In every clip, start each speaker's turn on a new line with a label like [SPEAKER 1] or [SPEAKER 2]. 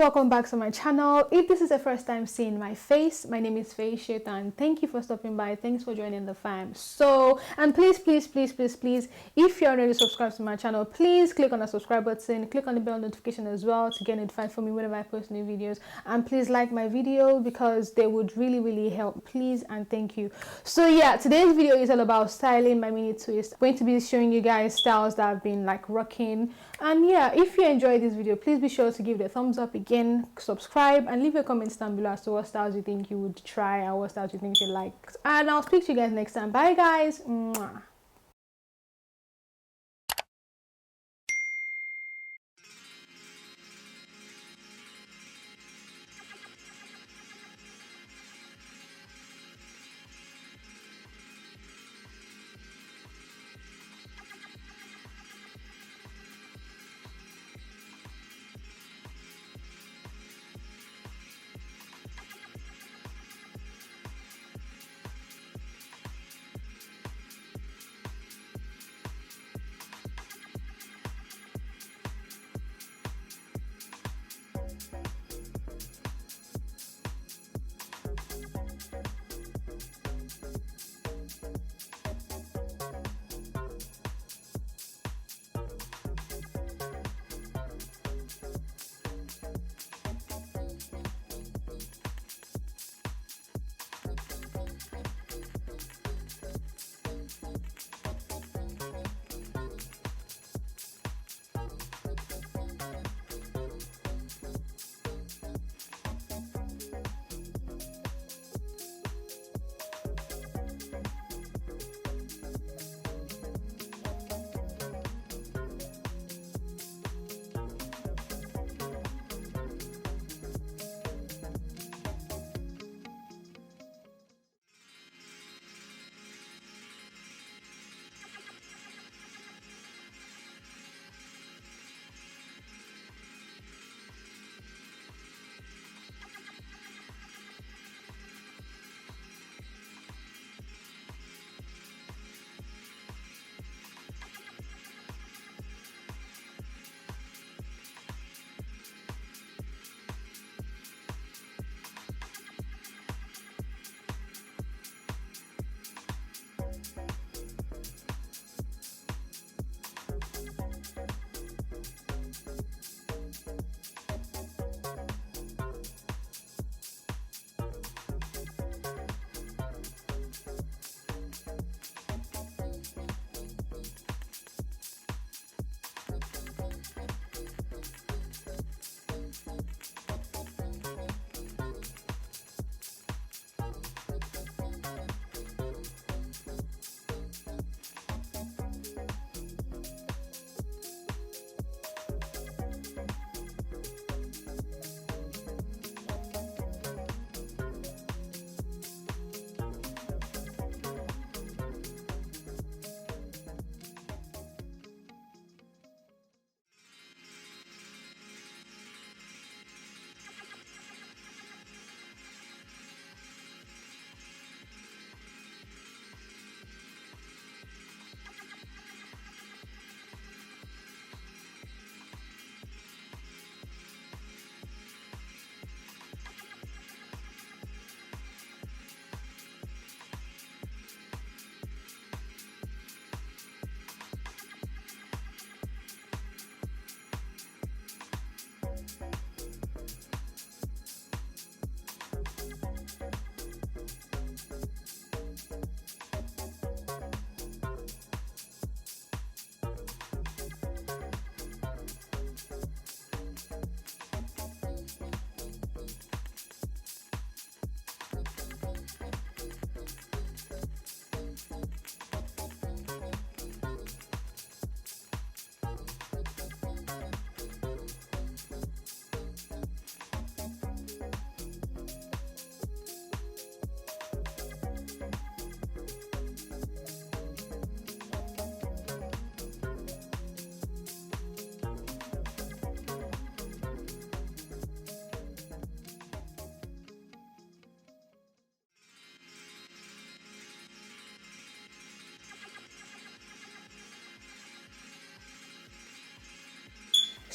[SPEAKER 1] Welcome back to my channel. If this is the first time seeing my face, my name is Feyisetan. Thank you for stopping by. Thanks for joining the fam. And please, if you're already subscribed to my channel, please click on the subscribe button, click on the bell notification as well to get notified for me whenever I post new videos. And please like my video because they would really help. Please and thank you. So yeah, today's video is all about styling my mini twist. I'm going to be showing you guys styles that I've been like rocking. And yeah, if you enjoyed this video, please be sure to give it a thumbs up again, subscribe, and leave your comments down below as to what styles you think you would try or what styles you think you like. And I'll speak to you guys next time. Bye guys. Mwah.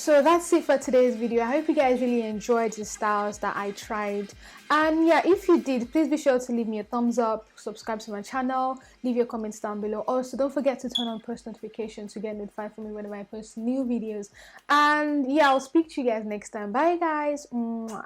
[SPEAKER 1] So that's it for today's video. I hope you guys really enjoyed the styles that I tried. And yeah, if you did, please be sure to leave me a thumbs up, subscribe to my channel, leave your comments down below. Also, don't forget to turn on post notifications to get notified from me whenever I post new videos. And yeah, I'll speak to you guys next time. Bye guys. Mwah.